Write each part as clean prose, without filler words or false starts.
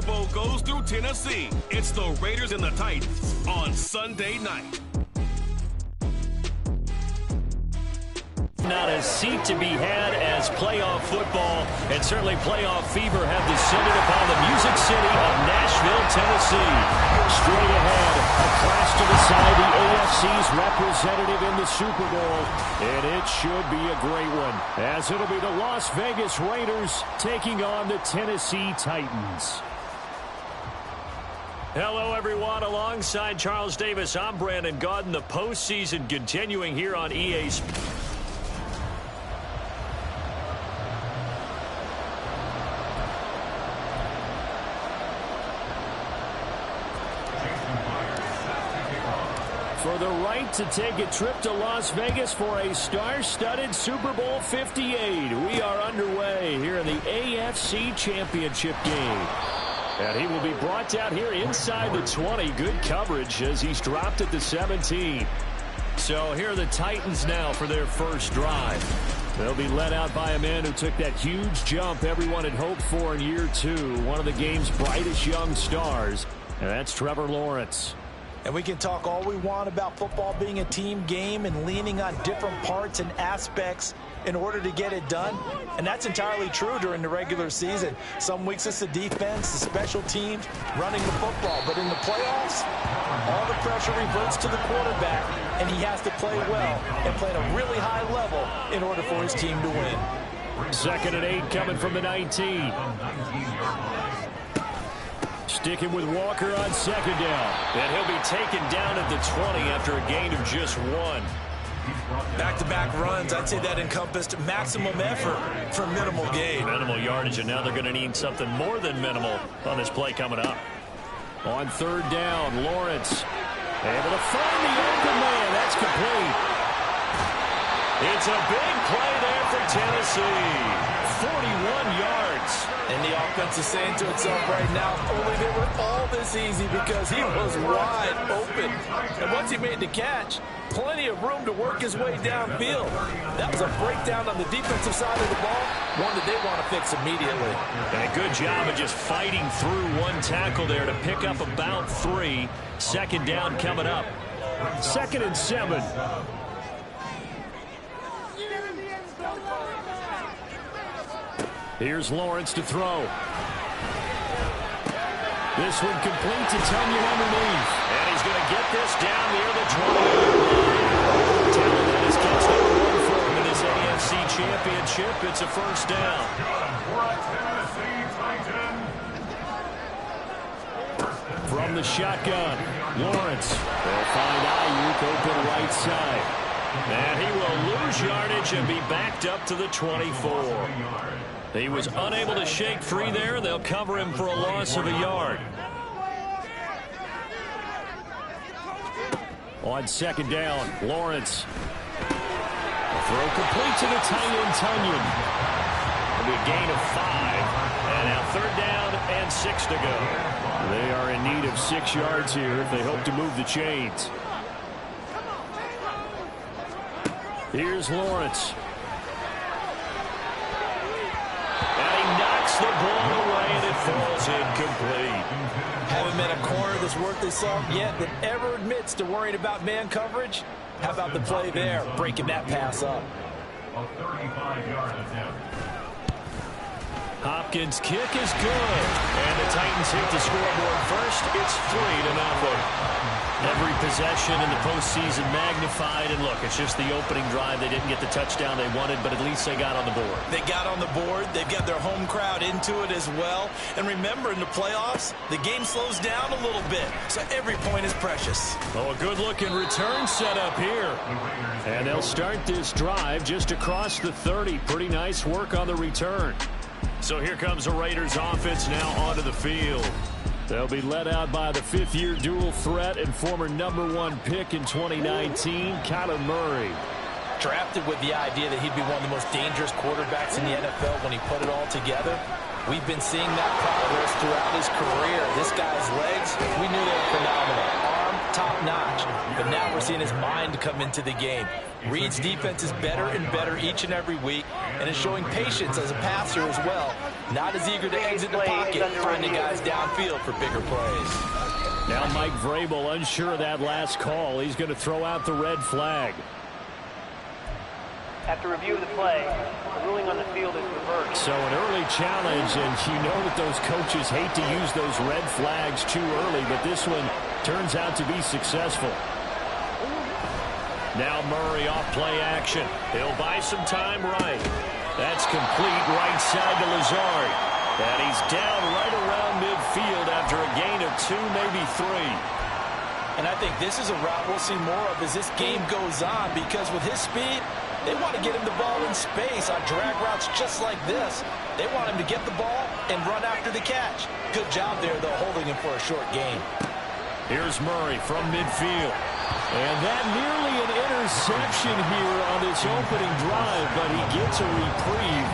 Super Bowl goes through Tennessee. It's the Raiders and the Titans on Sunday night. Not a seat to be had as playoff football and certainly playoff fever have descended upon the Music City of Nashville, Tennessee. Straight ahead, a clash to decide the AFC's representative in the Super Bowl, and it should be a great one, as it'll be the Las Vegas Raiders taking on the Tennessee Titans. Hello, everyone. Alongside Charles Davis, I'm Brandon Gaudin. The postseason continuing here on EA Sports. For the right to take a trip to Las Vegas for a star-studded Super Bowl 58. We are underway here in the AFC Championship game. And he will be brought down here inside the 20. Good coverage as he's dropped at the 17. So here are the Titans now for their first drive. They'll be led out by a man who took that huge jump everyone had hoped for in year two. One of the game's brightest young stars. And that's Trevor Lawrence. And we can talk all we want about football being a team game and leaning on different parts and aspects in order to get it done. And that's entirely true during the regular season. Some weeks it's the defense, the special teams, running the football. But in the playoffs, all the pressure reverts to the quarterback, and he has to play well and play at a really high level in order for his team to win. 2nd and 8 coming from the 19. Sticking with Walker on 2nd down. And he'll be taken down at the 20 after a gain of just 1. Back-to-back runs, I'd say that encompassed maximum effort for minimal gain. Minimal yardage, and now they're going to need something more than minimal on this play coming up. On 3rd down, Lawrence able to find the open man. That's complete. It's a big play there for Tennessee. 41 yards. And the offense is saying to itself right now, only they were all this easy because he was wide open. And once he made the catch, plenty of room to work his way downfield. That was a breakdown on the defensive side of the ball, one that they want to fix immediately. And a good job of just fighting through one tackle there to pick up about 3. 2nd down coming up. 2nd and 7. Here's Lawrence to throw. This one complete to Tunyon underneath. And he's going to get this down near the 20. Talent that has catch number 1 for him in this AFC Championship. It's a first down. From the shotgun, Lawrence. They'll find Ayuk open right side. And he will lose yardage and be backed up to the 24. He was unable to shake free there. They'll cover him for a loss of a yard. On 2nd down, Lawrence. Throw complete to the Tunyon. It'll be a gain of 5. And now 3rd down and 6 to go. They are in need of 6 yards here if they hope to move the chains. Here's Lawrence. The ball away and it falls incomplete. Haven't met a corner that's worth his salt yet that ever admits to worrying about man coverage. How about the play there, breaking that pass up? A 35-yard attempt. Hopkins' kick is good. And the Titans hit the scoreboard first. It's 3-0. Every possession in the postseason magnified. And look, it's just the opening drive. They didn't get the touchdown they wanted, but at least they got on the board. They got on the board. They've got their home crowd into it as well. And remember, in the playoffs, the game slows down a little bit. So every point is precious. Oh, a good-looking return set up here. And they'll start this drive just across the 30. Pretty nice work on the return. So here comes the Raiders offense now onto the field. They'll be led out by the 5th-year dual threat and former #1 pick in 2019, Kyler Murray. Drafted with the idea that he'd be one of the most dangerous quarterbacks in the NFL when he put it all together. We've been seeing that progress throughout his career. This guy's legs, we knew they were phenomenal. Arm, top-notch. But now we're seeing his mind come into the game. Reed's defense is better and better each and every week, and is showing patience as a passer as well. Not as eager to exit the pocket, finding guys downfield for bigger plays. Now Mike Vrabel unsure of that last call. He's going to throw out the red flag. After review of the play, the ruling on the field is reversed. So an early challenge, and you know that those coaches hate to use those red flags too early, but this one turns out to be successful. Now Murray off play action. He'll buy some time right. That's complete right side to Lazard. And he's down right around midfield after a gain of 2, maybe 3. And I think this is a route we'll see more of as this game goes on, because with his speed, they want to get him the ball in space on drag routes just like this. They want him to get the ball and run after the catch. Good job there, though, holding him for a short gain. Here's Murray from midfield. And that nearly an interception here on this opening drive, but he gets a reprieve.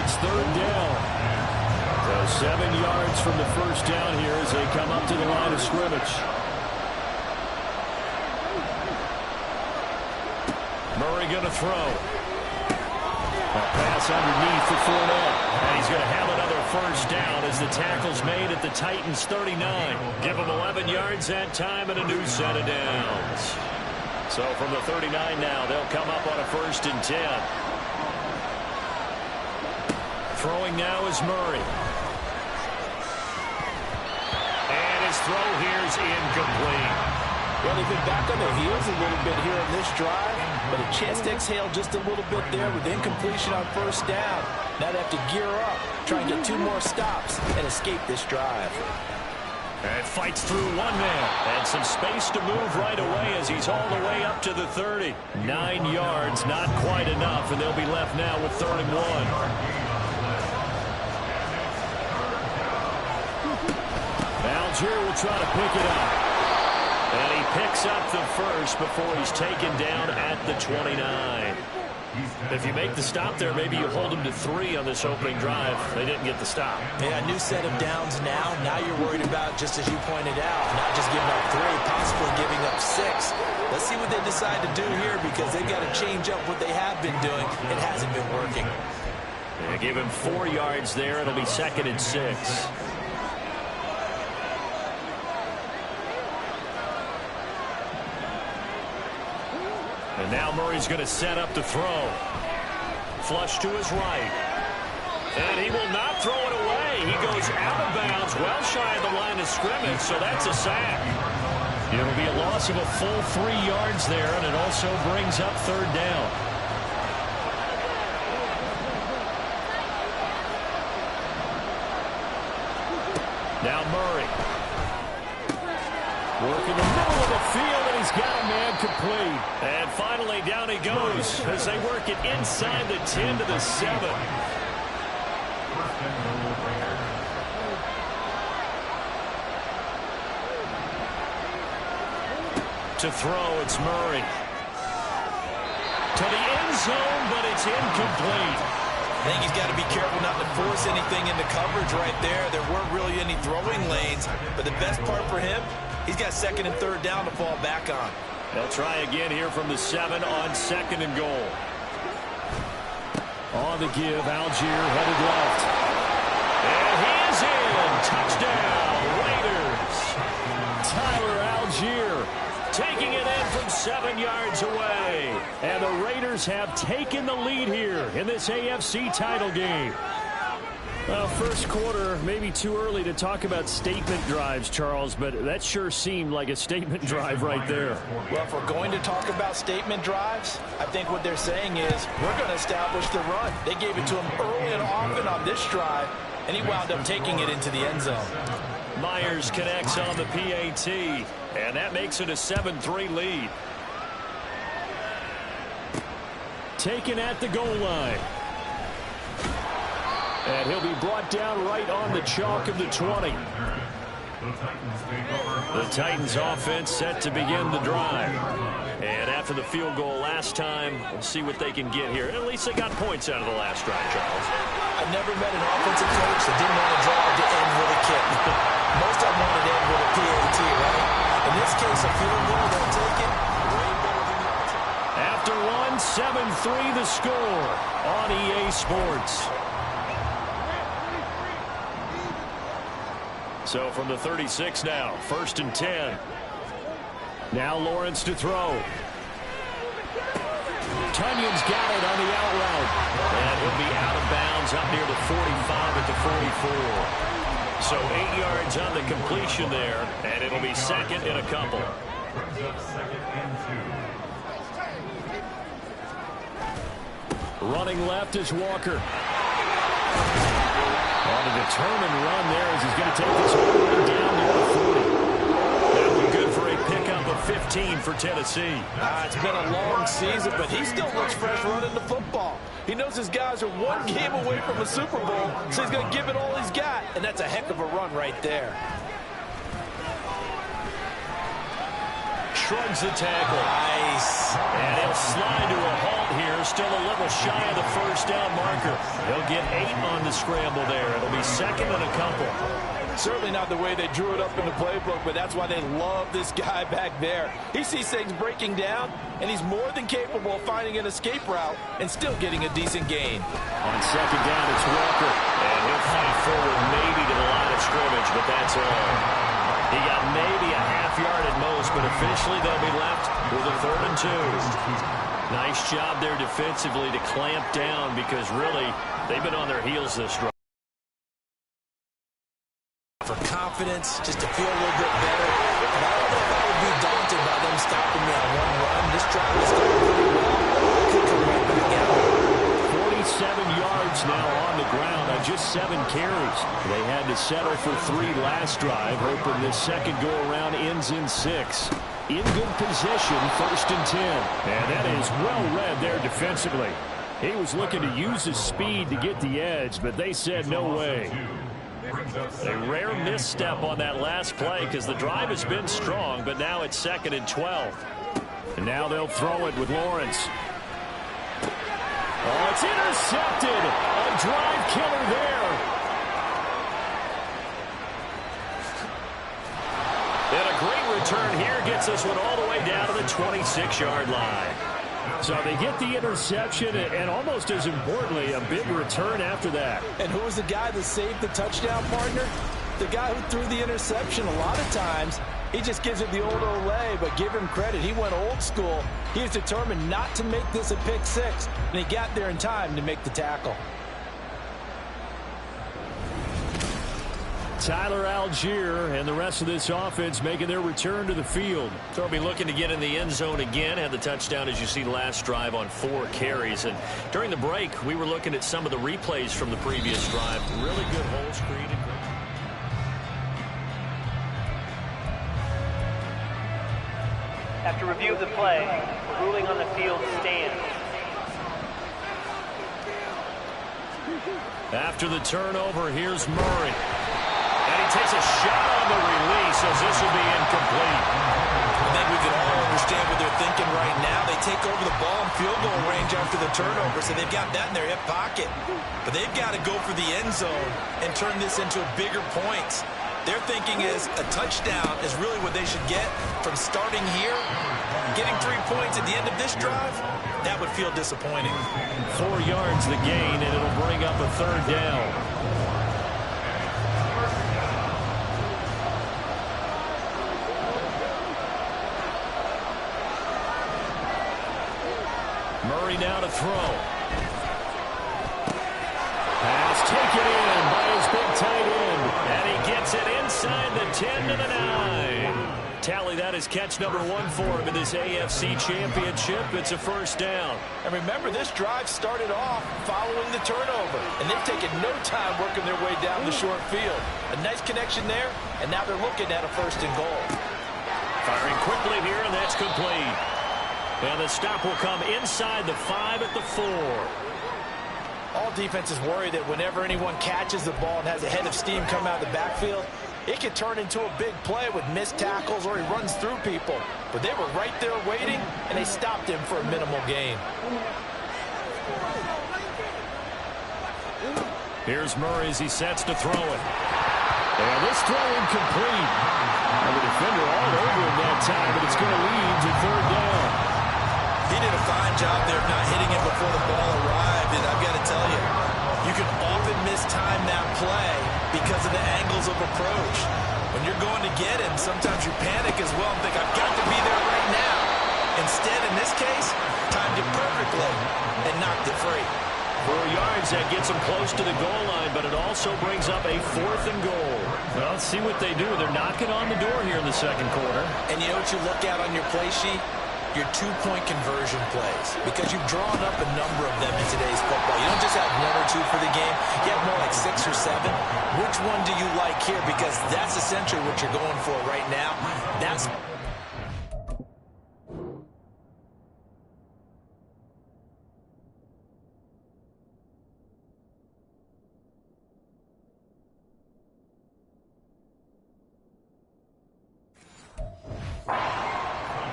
It's 3rd down. So 7 yards from the first down here as they come up to the line of scrimmage. Murray going to throw. A pass underneath for Fournette. And he's going to have another first down as the tackle's made at the Titans' 39. Give them 11 yards that time and a new set of downs. So from the 39 now, they'll come up on a 1st and 10. Throwing now is Murray. And his throw here is incomplete. Well, they've been back on their heels a little bit here in this drive, but a chance to exhale just a little bit there with incompletion on 1st down. Now they have to gear up, try and get 2 more stops, and escape this drive. And fights through 1 man. And some space to move right away as he's all the way up to the 30. 9 yards, not quite enough, and they'll be left now with 3rd and 1. Algier will try to pick it up. And he picks up the first before he's taken down at the 29. If you make the stop there, maybe you hold him to 3 on this opening drive. They didn't get the stop. Yeah, new set of downs now. Now you're worried about, just as you pointed out, not just giving up 3, possibly giving up 6. Let's see what they decide to do here, because they've got to change up what they have been doing. It hasn't been working. They give him 4 yards there. It'll be 2nd and 6. And now Murray's going to set up to throw. Flush to his right. And he will not throw it away. He goes out of bounds, well shy of the line of scrimmage, so that's a sack. It'll be a loss of a full 3 yards there, and it also brings up 3rd down. Now Murray. Working the middle of the field, and he's got a man complete. And finally, down he goes as they work it inside the 10 to the 7. To throw, it's Murray. To the end zone, but it's incomplete. I think he's got to be careful not to force anything into coverage right there. There weren't really any throwing lanes, but the best part for him, he's got 2nd and 3rd down to fall back on. They'll try again here from the 7 on 2nd and goal. On the give, Algier headed left. And he is in. Touchdown, Raiders. Tyler Algier taking it in from 7 yards away. And the Raiders have taken the lead here in this AFC title game. Well, first quarter, maybe too early to talk about statement drives, Charles, but that sure seemed like a statement drive right there. Well, if we're going to talk about statement drives, I think what they're saying is we're going to establish the run. They gave it to him early and often on this drive, and he wound up taking it into the end zone. Myers connects on the PAT, and that makes it a 7-3 lead. Taken at the goal line. And he'll be brought down right on the chalk of the 20. The Titans offense set to begin the drive. And after the field goal last time, we'll see what they can get here. At least they got points out of the last drive, Charles. I've never met an offensive coach that didn't want to drive to end with a kick. Most of them want to end with a PAT, right? In this case, a field goal, they'll take it. After one, 7-3 the score on EA Sports. So from the 36 now, 1st and 10. Now Lawrence to throw. Tunyon's got it on the out route. And he'll be out of bounds up near the 45 at the 44. So 8 yards on the completion there, and it'll be 2nd and a couple. Brings up 2nd and 2. Running left is Walker. On a determined run there as he's going to take this all the way down near the 40. That'll be good for a pickup of 15 for Tennessee. It's been a long season, but he still looks fresh running the football. He knows his guys are one game away from a Super Bowl, so he's going to give it all he's got, and that's a heck of a run right there. Shrugs the tackle. Nice. And he'll slide to a halt here. Still a little shy of the 1st down marker. He'll get 8 on the scramble there. It'll be 2nd and a couple. Certainly not the way they drew it up in the playbook, but that's why they love this guy back there. He sees things breaking down, and he's more than capable of finding an escape route and still getting a decent gain. On 2nd down, it's Walker. And he'll fight forward maybe to the line of scrimmage, but that's all. He got maybe a half yard at most, but officially they'll be left with a 3rd and 2. Nice job there defensively to clamp down because really they've been on their heels this drive. For confidence, just to feel a little bit better. And I don't know if I would be daunted by them stopping me on one run. This drive is going pretty well. Could come right back out. 47 yards now on the ground on just 7 carries. They had to settle for 3 last drive, hoping this second go-around ends in 6. In good position, 1st and 10. And that is well read there defensively. He was looking to use his speed to get the edge, but they said no way. A rare misstep on that last play because the drive has been strong, but now it's 2nd and 12. And now they'll throw it with Lawrence. Oh, it's intercepted. A drive killer there. And a great return here gets this one all the way down to the 26-yard line. So they get the interception, and almost as importantly, a big return after that. And who was the guy that saved the touchdown, partner? The guy who threw the interception. A lot of times, he just gives it the old Olay, but give him credit. He went old school. He was determined not to make this a pick 6, and he got there in time to make the tackle. Tyler Algier and the rest of this offense making their return to the field. So they'll be looking to get in the end zone again. Had the touchdown, as you see, last drive on 4 carries. And during the break, we were looking at some of the replays from the previous drive. Really good holes created. After review of the play, the ruling on the field stands. After the turnover, here's Murray. And he takes a shot on the release as this will be incomplete. I think we can all understand what they're thinking right now. They take over the ball in field goal range after the turnover, so they've got that in their hip pocket. But they've got to go for the end zone and turn this into bigger points. Their thinking is a touchdown is really what they should get from starting here. Getting 3 points at the end of this drive, that would feel disappointing. 4 yards the gain, and it'll bring up a 3rd down. Murray now to throw. Pass taken in by his big tight end. And he gets it inside the 10 to the 9. Tally that is catch number 1 for him in this AFC Championship. It's a 1st down. And remember, this drive started off following the turnover. And they've taken no time working their way down the short field. A nice connection there, and now they're looking at a 1st and goal. Firing quickly here, and that's complete. And the stop will come inside the 5 at the 4. All defenses worry that whenever anyone catches the ball and has a head of steam come out of the backfield, it can turn into a big play with missed tackles or he runs through people. But they were right there waiting, and they stopped him for a minimal gain. Here's Murray as he sets to throw it. And this throw incomplete. And the defender all over him that time, but it's going to lead to 3rd down. He did a fine job there of not hitting it before the ball arrived, and I've got to tell you, you can often mistime that play, because of the angles of approach. When you're going to get him, sometimes you panic as well and think, I've got to be there right now. Instead, in this case, timed it perfectly and knocked it free. 4 yards, that gets them close to the goal line, but it also brings up a 4th and goal. Well, let's see what they do. They're knocking on the door here in the second quarter. And you know what you look at on your play sheet? Your 2-point conversion plays, because you've drawn up a number of them in today's football. You don't just have 1 or 2 for the game. You have more like 6 or 7. Which one do you like here? Because that's essentially what you're going for right now. That's...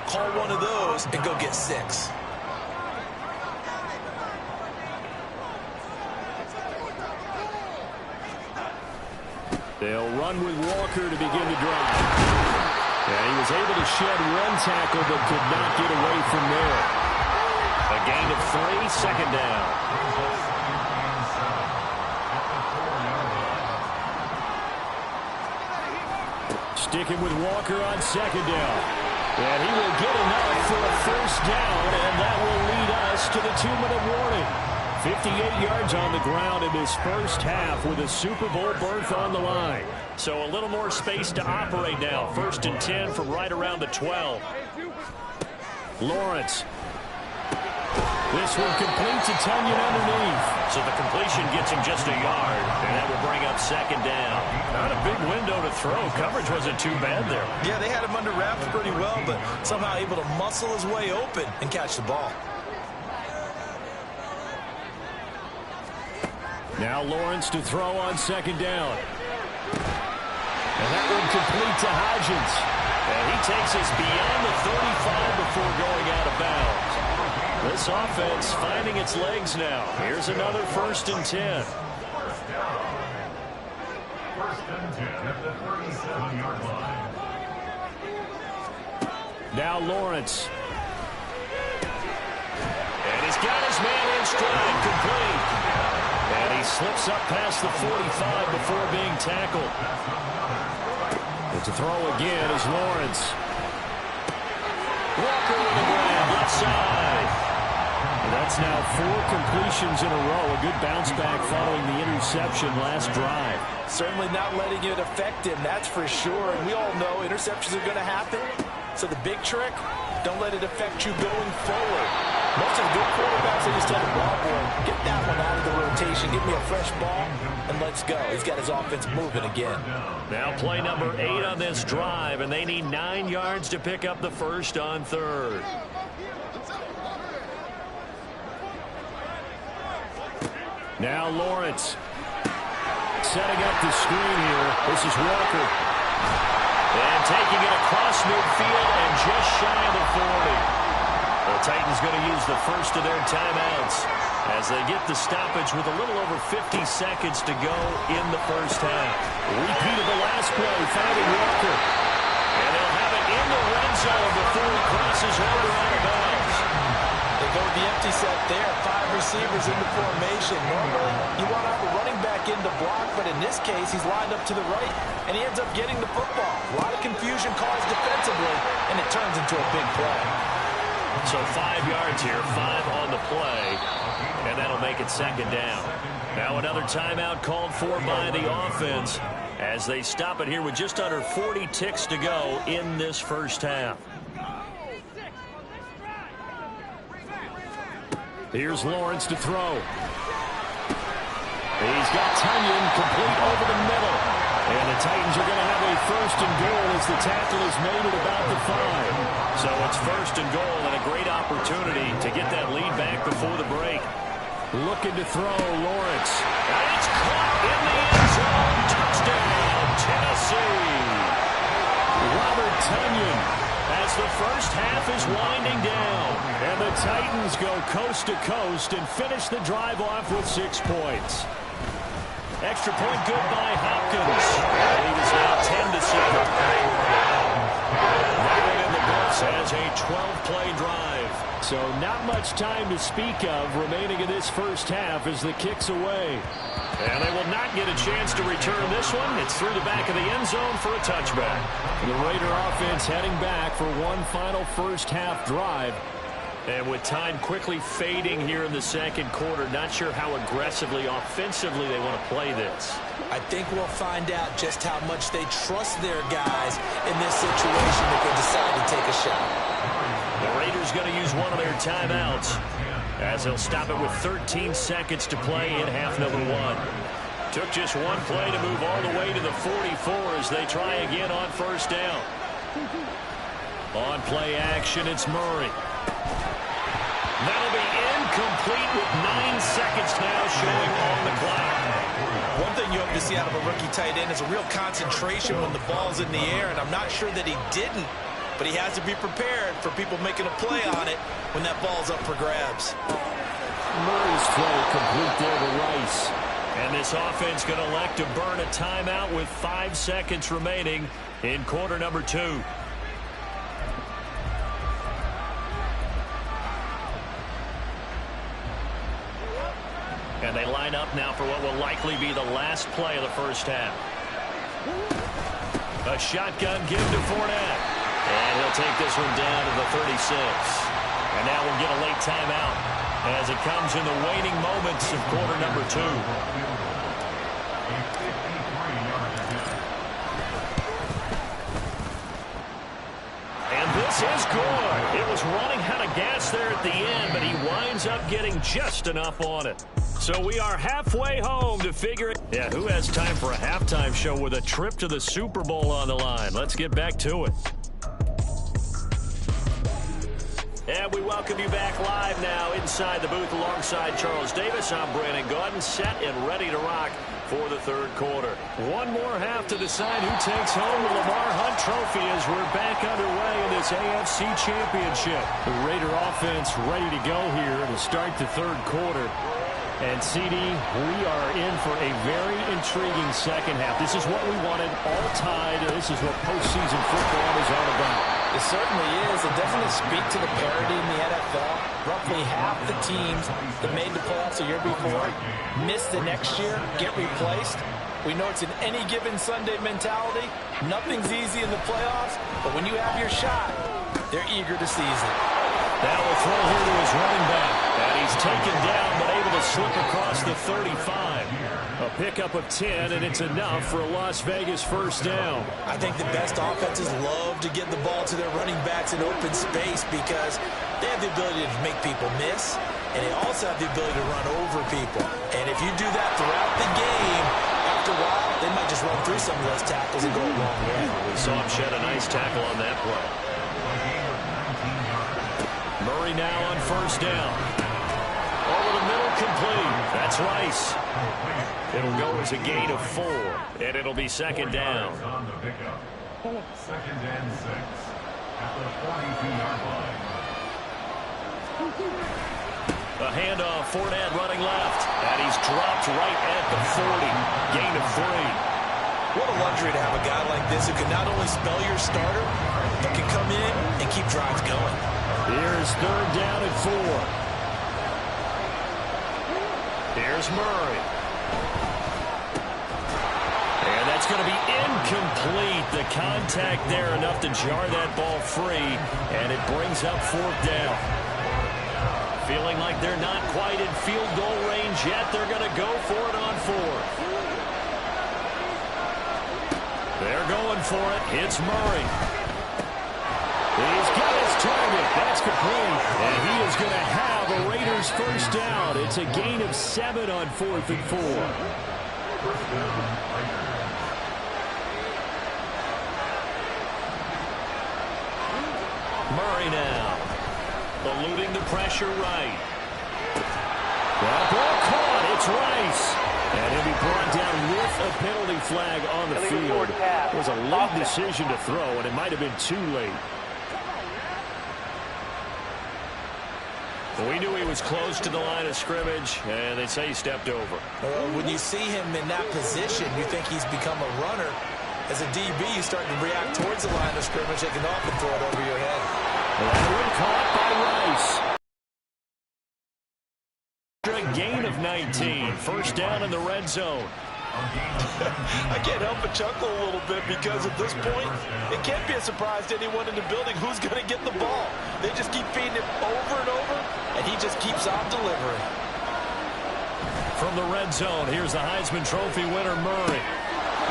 Call one of those and go get 6. They'll run with Walker to begin the drive. Yeah, he was able to shed 1 tackle but could not get away from there. A gain of 3, second down. Sticking with Walker on second down. And he will get enough for a first down, and that will lead us to the 2-minute warning. 58 yards on the ground in this first half with a Super Bowl berth on the line. So a little more space to operate now. 1st and 10 from right around the 12. Lawrence. This one complete to Tunyon underneath. So the completion gets him just a yard, and that will bring up second down. Not a big window to throw. Coverage wasn't too bad there. Yeah, they had him under wraps pretty well, but somehow able to muscle his way open and catch the ball. Now Lawrence to throw on second down. And that one complete to Hodgins. And he takes us beyond the 35 before going out of bounds. This offense finding its legs now. Here's another 1st and 10. First and 10 at the 37-yard line. Now Lawrence. And he's got his man in stride, complete. And he slips up past the 45 before being tackled. It's a throw again is Lawrence. Walker with the grab, left side. And that's now 4 completions in a row. A good bounce back following the interception last drive. Certainly not letting it affect him, that's for sure. And we all know interceptions are going to happen. So the big trick, don't let it affect you going forward. Most of the good quarterbacks, they just tell the ball boy, get that one out of the rotation, give me a fresh ball, and let's go. He's got his offense moving again. Now play number 8 on this drive, and they need 9 yards to pick up the first on 3rd. Now Lawrence. Setting up the screen here. This is Walker. And taking it across midfield and just shy of the 40. The Titans going to use the first of their timeouts as they get the stoppage with a little over 50 seconds to go in the first half. Repeat of the last play, finding Walker. And they'll have it in the red zone before he crosses over out of bounds. They go with the empty set there. 5 receivers in the formation. Normally, you want to have a running back in to block, but in this case, he's lined up to the right, and he ends up getting the football. A lot of confusion caused defensively, and it turns into a big play. So 5 yards here, 5 on the play, and that'll make it second down. Now another timeout called for by the offense as they stop it here with just under 40 ticks to go in this first half. Here's Lawrence to throw. He's got Tunyon complete over the middle. And the Titans are going to have a first and goal as the tackle is made at about the 5. So it's first and goal and a great opportunity to get that lead back before the break. Looking to throw, Lawrence. And it's caught in the end zone. Touchdown, Tennessee. Robert Tunyon as the first half is winding down. And the Titans go coast to coast and finish the drive off with 6 points. Extra point good by Hopkins. And he was now 10-7. That one in the books has a 12-play drive. So not much time to speak of remaining in this first half as the kick's away. And they will not get a chance to return this one. It's through the back of the end zone for a touchback. The Raider offense heading back for one final first half drive. And with time quickly fading here in the second quarter, not sure how aggressively, offensively they want to play this. I think we'll find out just how much they trust their guys in this situation if they decide to take a shot. The Raiders going to use one of their timeouts as they'll stop it with 13 seconds to play in half number one. Took just one play to move all the way to the 44 as they try again on first down. On play action, it's Murray. That'll be incomplete with 9 seconds now showing on the clock. One thing you hope to see out of a rookie tight end is a real concentration when the ball's in the air, and I'm not sure that he didn't, but he has to be prepared for people making a play on it when that ball's up for grabs. Murray's throw complete there to Rice. And this offense going to elect to burn a timeout with 5 seconds remaining in quarter number 2. And they line up now for what will likely be the last play of the first half. A shotgun give to Fournette. And he'll take this one down to the 36. And now we'll get a late timeout as it comes in the waning moments of quarter number 2. And this is good. It was running out of gas there at the end, but he winds up getting just enough on it. So we are halfway home to figure it. Yeah, who has time for a halftime show with a trip to the Super Bowl on the line? Let's get back to it. And we welcome you back live now inside the booth alongside Charles Davis. I'm Brandon Gaudin, set and ready to rock for the third quarter. One more half to decide who takes home the Lamar Hunt Trophy as we're back underway in this AFC Championship. The Raider offense ready to go here to start the third quarter. And, CD, we are in for a very intriguing second half. This is what we wanted, all tied. This is what postseason football is all about. It certainly is. And doesn't it speak to the parity in the NFL? Roughly half the teams that made the playoffs a year before miss the next year, get replaced. We know it's an any given Sunday mentality. Nothing's easy in the playoffs, but when you have your shot, they're eager to seize it. Now we'll throw here to his running back. And he's taken down, but able to slip across the 35. A pickup of 10, and it's enough for a Las Vegas first down. I think the best offenses love to get the ball to their running backs in open space because they have the ability to make people miss, and they also have the ability to run over people. And if you do that throughout the game, after a while, they might just run through some of those tackles and go a long way. We saw him shed a nice tackle on that play. Murray now on first down. Over the middle, complete. That's Rice. It'll go as a gain of 4, and it'll be second down. Second and 6 at the 42-yard line. A handoff, Fournette running left, and he's dropped right at the 40. Gain of 3. What a luxury to have a guy like this who can not only spell your starter, but can come in and keep drives going. Here's third down and 4. Here's Murray. And that's going to be incomplete. The contact there enough to jar that ball free, and it brings up fourth down. Feeling like they're not quite in field goal range yet. They're going to go for it on 4th. They're going for it. It's Murray. He's got his target. That's complete. And he is going to have a Raiders first down. It's a gain of 7 on 4th and 4. Murray now. Eluding the pressure right. That ball caught. It's Rice. And he'll be brought down with a penalty flag on the field. It was a late decision to throw, and it might have been too late. We knew he was close to the line of scrimmage, and they say he stepped over. When you see him in that position, you think he's become a runner. As a DB, you start to react towards the line of scrimmage. They can often throw it over your head. That one caught by Rice. A gain of 19. First down in the red zone. I can't help but chuckle a little bit because at this point, it can't be a surprise to anyone in the building who's going to get the ball. They just keep feeding him over and over, and he just keeps on delivering. From the red zone, here's the Heisman Trophy winner, Murray.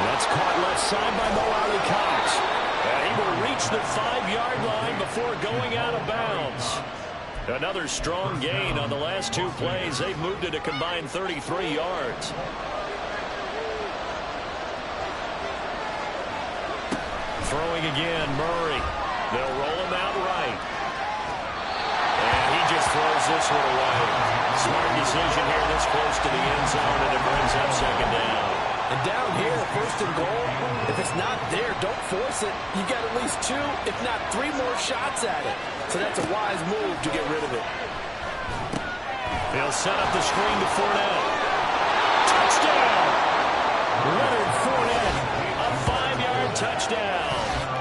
That's caught left side by Mo Alley-Cox. And he will reach the 5-yard line before going out of bounds. Another strong gain on the last two plays. They've moved it a combined 33 yards. Throwing again, Murray. They'll roll him out right. And he just throws this one away. Smart decision here this close to the end zone, and it brings up second down. And down here, first and goal, if it's not there, don't force it. You got at least 2, if not 3 more shots at it. So that's a wise move to get rid of it. They'll set up the screen to Fournette. Touchdown! Leonard Fournette, a 5-yard touchdown.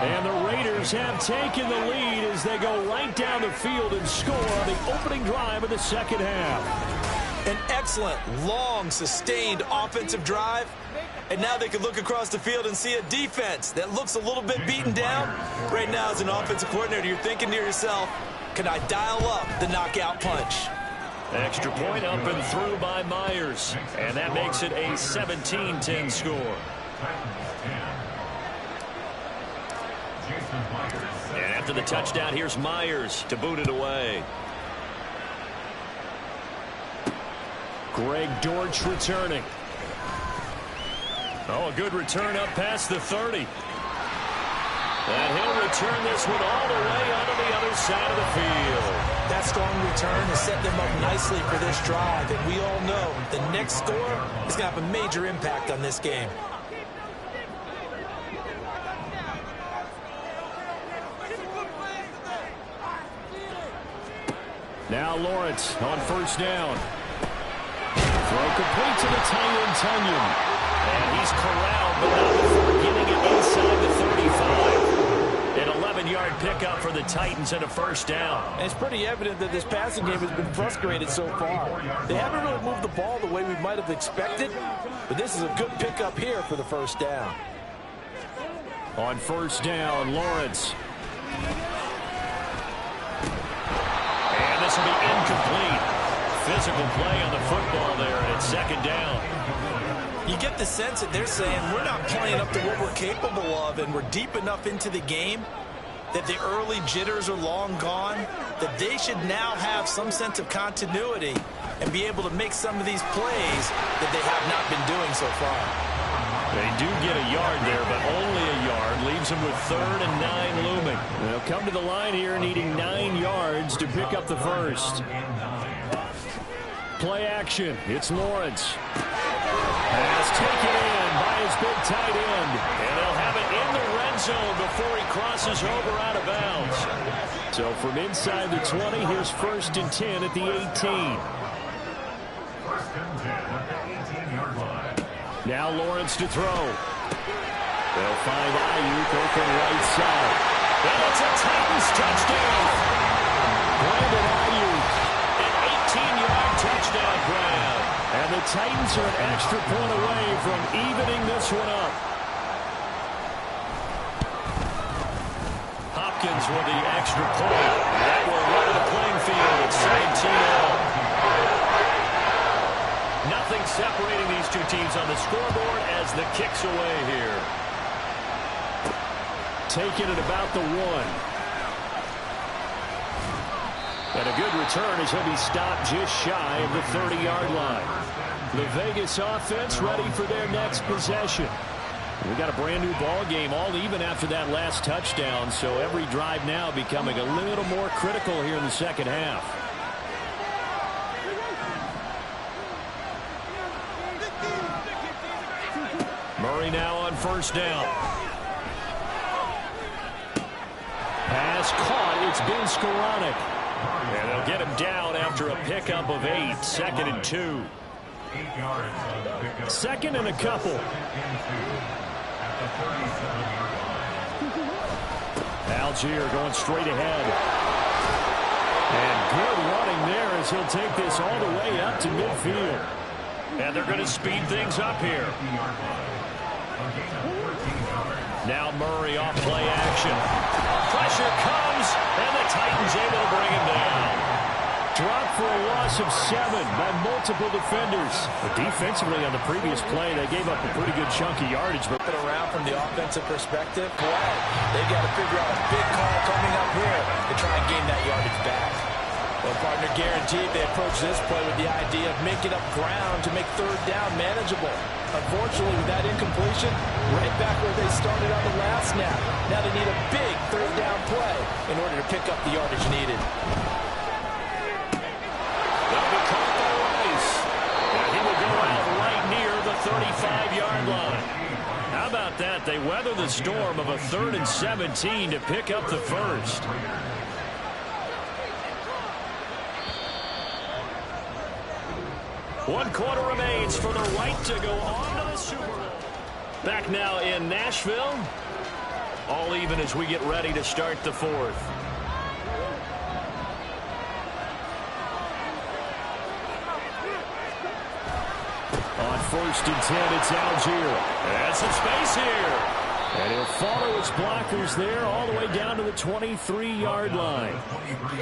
And the Raiders have taken the lead as they go right down the field and score on the opening drive of the second half. An excellent, long, sustained offensive drive. And now they can look across the field and see a defense that looks a little bit beaten down. Right now, as an offensive coordinator, you're thinking to yourself, can I dial up the knockout punch? Extra point up and through by Myers. And that makes it a 17-10 score. And after the touchdown, here's Myers to boot it away. Greg Dortch returning. Oh, a good return up past the 30. And he'll return this one all the way onto the other side of the field. That strong return has set them up nicely for this drive. And we all know the next score is going to have a major impact on this game. Now Lawrence on first down. Throw complete to the tight end, Tunyon. And he's corralled, but not before getting it inside the 35. An 11-yard pickup for the Titans and a first down. And it's pretty evident that this passing game has been frustrated so far. They haven't really moved the ball the way we might have expected, but this is a good pickup here for the first down. On first down, Lawrence. And this will be incomplete. Physical play on the football there, and it's second down. You get the sense that they're saying we're not playing up to what we're capable of, and we're deep enough into the game that the early jitters are long gone, that they should now have some sense of continuity and be able to make some of these plays that they have not been doing so far. They do get a yard there, but only a yard. Leaves them with 3rd and 9 looming. They'll come to the line here needing 9 yards to pick up the first. Play action. It's Lawrence. Pass taken in by his big tight end. And they'll have it in the red zone before he crosses over out of bounds. So from inside the 20, here's 1st and 10 at the 18. 1st and 10 at the 18-yard line. Now Lawrence to throw. They'll find Ayuk open right side. And it's a Titans touchdown. Brandon Ayuk, an 18-yard touchdown grab. And the Titans are an extra point away from evening this one up. Hopkins with the extra point. That will level the playing field at 17-all. Nothing separating these two teams on the scoreboard as the kick's away here. Taking it about the 1. And a good return as he'll be stopped just shy of the 30-yard line. The Vegas offense ready for their next possession. We got a brand new ball game, all even after that last touchdown, so every drive now becoming a little more critical here in the second half. Murray now on first down. Pass caught. It's been Skoranek. And they'll get him down after a pickup of 8. 2nd and 2. 8 yards on the pickup. 2nd and a couple. At the 37-yard line. Algier going straight ahead. And good running there as he'll take this all the way up to midfield. And they're going to speed things up here. Now Murray off play action. Pressure comes, and the Titans able to bring him down. Dropped for a loss of 7 by multiple defenders. But defensively on the previous play, they gave up a pretty good chunk of yardage. But around from the offensive perspective, boy, they've got to figure out a big call coming up here to try and gain that yardage back. Well, partner, guaranteed they approach this play with the idea of making up ground to make third down manageable. Unfortunately, with that incompletion, right back where they started on the last snap. Now they need a big third down play in order to pick up the yardage needed. He will go out right near the 35-yard line. How about that? They weather the storm of a 3rd and 17 to pick up the first. One quarter remains for the right to go on to the Super Bowl. Back now in Nashville. All even as we get ready to start the fourth. On 1st and 10, it's Algier. And some space here. And he'll follow his blockers there all the way down to the 23-yard line.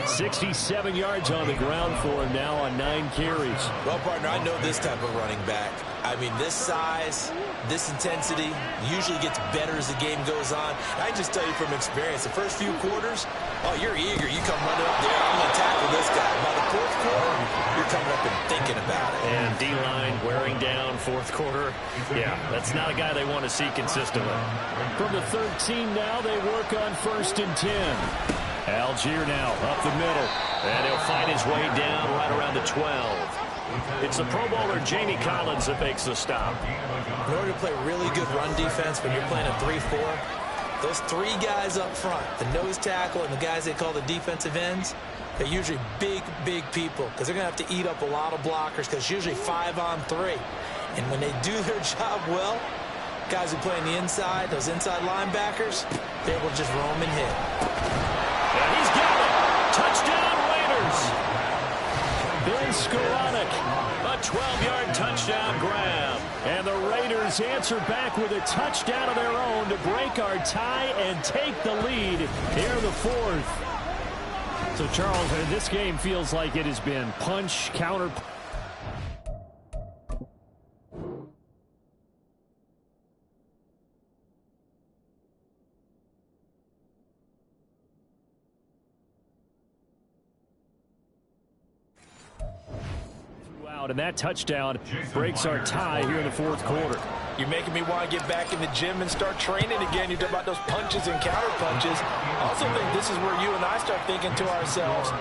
67 yards on the ground for him now on 9 carries. Well, partner, I know this type of running back. I mean, this size, this intensity usually gets better as the game goes on. I can just tell you from experience, the first few quarters, oh, you're eager. You come running up there, I'm going to tackle this guy. By the 4th quarter, you're coming up and thinking about it. And D-line wearing down 4th quarter. Yeah, that's not a guy they want to see consistently. From the 13 now, they work on 1st and 10. Algier now up the middle. And he'll find his way down right around the 12. It's the Pro Bowler Jamie Collins that makes the stop. In order to play really good run defense when you're playing a 3-4, those 3 guys up front, the nose tackle and the guys they call the defensive ends, they're usually big, big people because they're going to have to eat up a lot of blockers because it's usually 5 on 3. And when they do their job well, guys who play on the inside, those inside linebackers, they will just roam and hit. And he's got it. Touchdown, Raiders. Ben Skoranek, a 12-yard touchdown grab. And the Raiders answer back with a touchdown of their own to break our tie and take the lead here in the 4th. So, Charles, this game feels like it has been punch, counter. And that touchdown breaks our tie here in the 4th quarter. You're making me want to get back in the gym and start training again. You talk about those punches and counter punches. I also think this is where you and I start thinking to ourselves,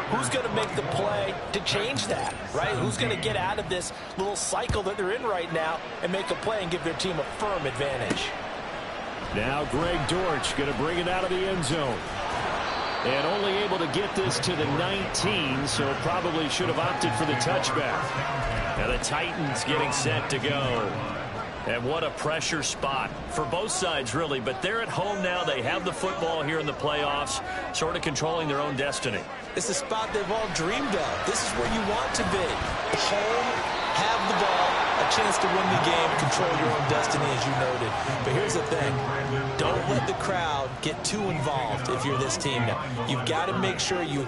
who's going to make the play to change that, right? Who's going to get out of this little cycle that they're in right now and make a play and give their team a firm advantage? Now Greg Dortch going to bring it out of the end zone. And only able to get this to the 19, so probably should have opted for the touchback. And the Titans getting set to go. And what a pressure spot for both sides, really. But they're at home now. They have the football here in the playoffs, sort of controlling their own destiny. It's the spot they've all dreamed of. This is where you want to be. Home, have the ball, a chance to win the game, control your own destiny, as you noted. But here's the thing. Don't let the crowd get too involved if you're this team now. You've got to make sure you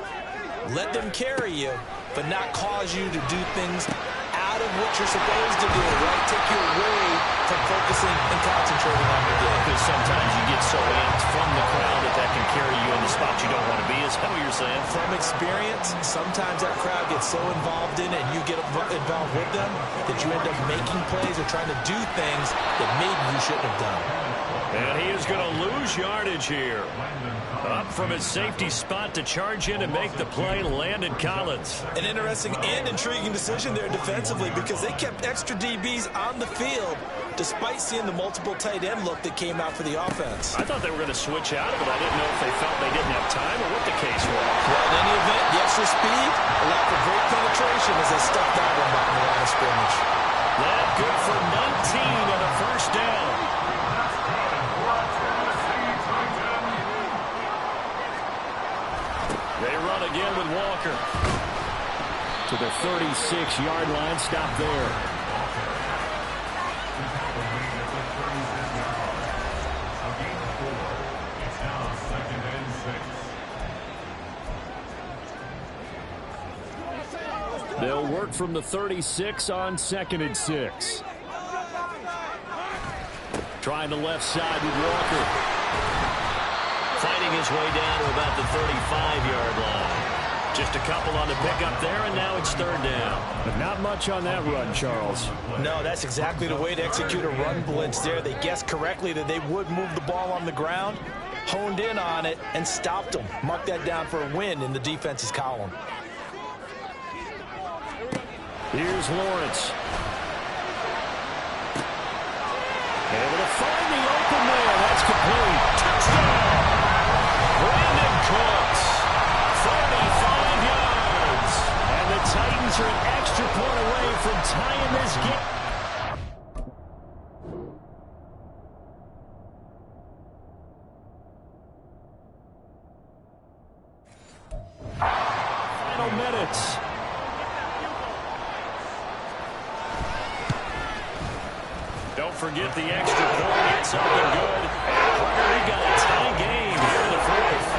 let them carry you, but not cause you to do things out of what you're supposed to do, right? Take you away from focusing and concentrating on the game. Because sometimes you get so amped from the crowd that can carry you in the spot you don't want to be, is that what you're saying? From experience, sometimes that crowd gets so involved in it and you get involved with them that you end up making plays or trying to do things that maybe you shouldn't have done. And he is going to lose yardage here. Up from his safety spot to charge in and make the play, Landon Collins. An interesting and intriguing decision there defensively because they kept extra DBs on the field despite seeing the multiple tight end look that came out for the offense. I thought they were going to switch out, but I didn't know if they felt they didn't have time or what the case was. Well, in any event, the extra speed allowed for great penetration as they stuffed that one back in the line of scrimmage. That good for 19 and a first down. to the 36-yard line. Stop there. They'll work from the 36 on 2nd and 6. Trying the left side with Walker. Fighting his way down to about the 35-yard line. Just a couple on the pickup there, and now it's 3rd down. But not much on that run, Charles. No, that's exactly the way to execute a run blitz there. They guessed correctly that they would move the ball on the ground, honed in on it, and stopped them. Mark that down for a win in the defense's column. Here's Lawrence. Able to find the open man. That's complete. Touchdown! Brandon Cooks. 35 yards. And the Titans are an extra point away from tying this game. Final minutes. Don't forget the extra point. It's up and good. And he got a tie game here in the 4th.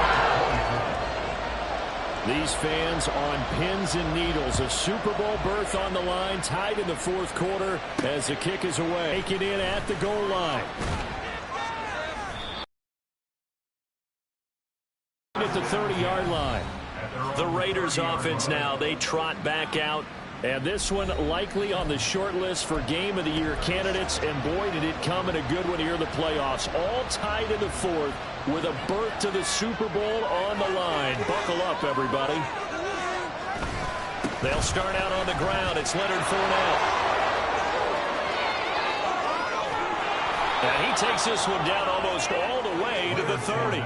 These fans on pins and needles. A Super Bowl berth on the line. Tied in the 4th quarter as the kick is away. Take it in at the goal line. At the 30-yard line. The Raiders offense now. They trot back out. And this one likely on the short list for Game of the Year candidates. And boy, did it come in a good one here in the playoffs. All tied in the 4th with a berth to the Super Bowl on the line. Buckle up, everybody. They'll start out on the ground. It's Leonard Fournette. And he takes this one down almost all the way to the 30.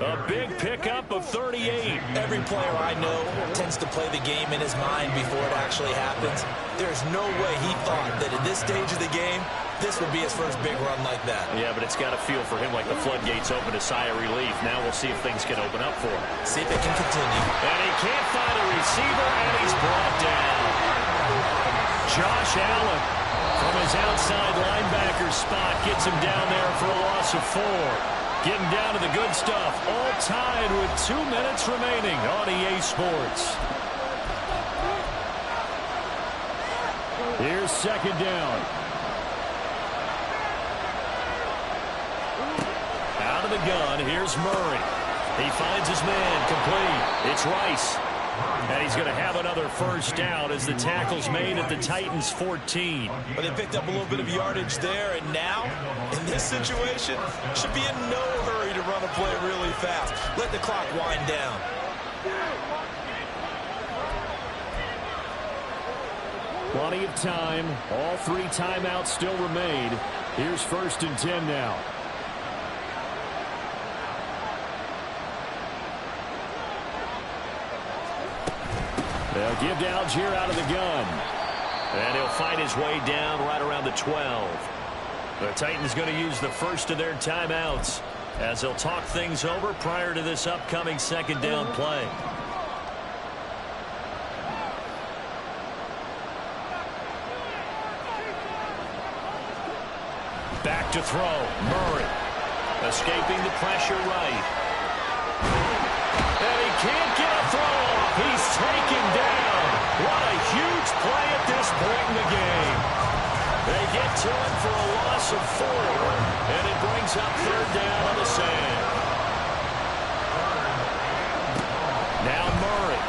A big pickup of 38. Every player I know tends to play the game in his mind before it actually happens. There's no way he thought that at this stage of the game, this would be his first big run like that. Yeah, but it's got to feel for him like the floodgates open, a sigh of relief. Now we'll see if things can open up for him. See if it can continue. And he can't find a receiver, and he's brought down. Josh Allen from his outside linebacker spot gets him down there for a loss of 4. Getting down to the good stuff. All tied with 2 minutes remaining on EA Sports. Here's 2nd down. Out of the gun, here's Murray. He finds his man, complete. It's Rice. And he's going to have another 1st down as the tackle's made at the Titans' 14. But they picked up a little bit of yardage there, and now, in this situation, should be in no hurry to run a play really fast. Let the clock wind down. Plenty of time. All 3 timeouts still remain. Here's 1st and 10 now. They'll give to Algier out of the gun. And he'll find his way down right around the 12. The Titans going to use the first of their timeouts as they'll talk things over prior to this upcoming 2nd down play. Back to throw. Murray escaping the pressure right. And he can't get a throw off. He's taken down. What a huge play at this point in the game. They get to him for a loss of 4. And it brings up 3rd down on the sand. Now Murray.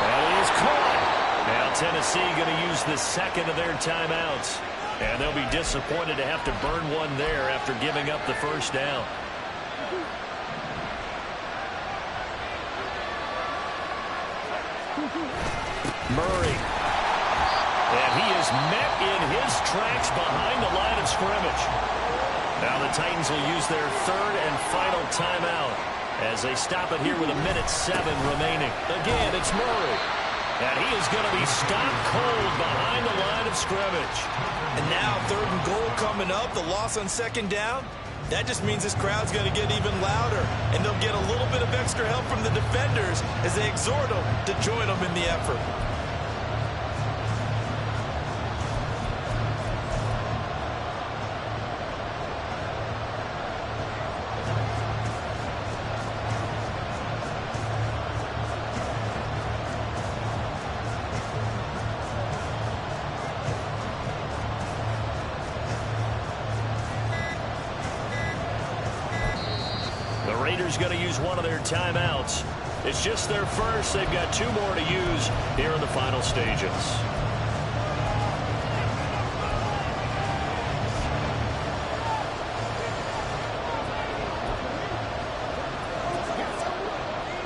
And he's caught. Now Tennessee going to use the 2nd of their timeouts. And they'll be disappointed to have to burn one there after giving up the 1st down. Murray. And he is met in his tracks behind the line of scrimmage. Now the Titans will use their 3rd and final timeout as they stop it here with 1:07 remaining. Again, it's Murray. And he is going to be stopped cold behind the line of scrimmage. And now 3rd and goal coming up. The loss on 2nd down. That just means this crowd's going to get even louder, and they'll get a little bit of extra help from the defenders as they exhort them to join them in the effort. The Raiders going to use one of their timeouts. It's just their first. They've got 2 more to use here in the final stages.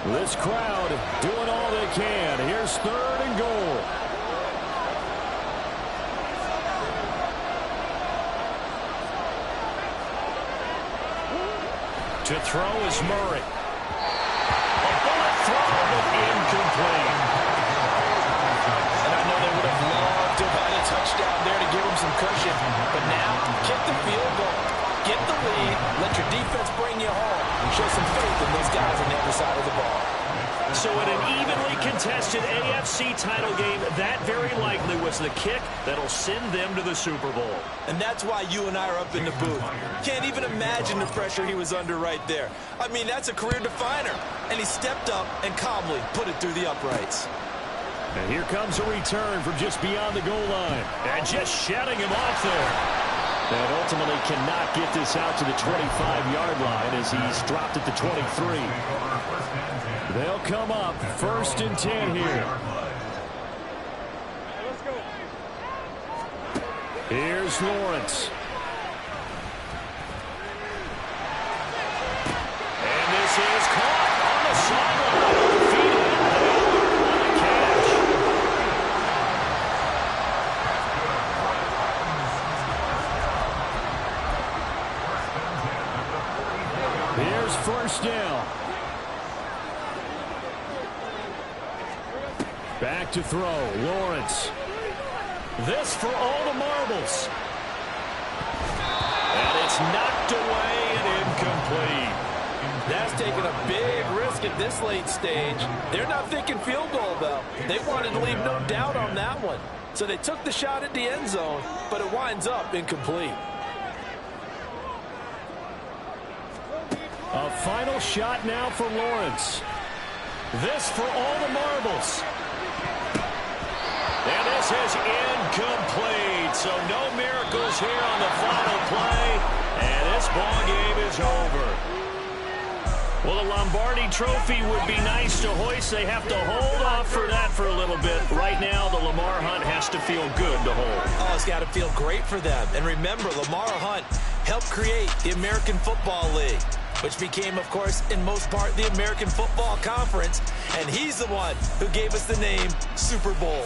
This crowd doing all they can. Here's 3rd and goal. To throw is Murray. A bullet throw, but incomplete. And I know they would have loved to have had a touchdown there to give them some cushion. But now, kick the field goal. Get the lead. Let your defense bring you home. Show some faith in those guys on the other side of the ball. So in an evenly contested AFC title game, that very likely was the kick that'll send them to the Super Bowl. And that's why you and I are up in the booth. Can't even imagine the pressure he was under right there. I mean, that's a career definer. And he stepped up and calmly put it through the uprights. And here comes a return from just beyond the goal line. And just shutting him off there. And ultimately cannot get this out to the 25-yard line as he's dropped at the 23. They'll come up 1st and 10 here. Here's Lawrence. And this is caught on the sideline. Feet in, they are on the catch. Here's 1st down. Back to throw, Lawrence. This for all the marbles. And it's knocked away and incomplete. That's taking a big risk at this late stage. They're not thinking field goal, though. They wanted to leave no doubt on that one. So they took the shot at the end zone, but it winds up incomplete. A final shot now for Lawrence. This for all the marbles. And this is incomplete. So no miracles here on the final play. And this ball game is over. Well, the Lombardi Trophy would be nice to hoist. They have to hold off for that for a little bit. Right now, the Lamar Hunt has to feel good to hold. Oh, it's got to feel great for them. And remember, Lamar Hunt helped create the American Football League, which became, of course, in most part, the American Football Conference. And he's the one who gave us the name Super Bowl.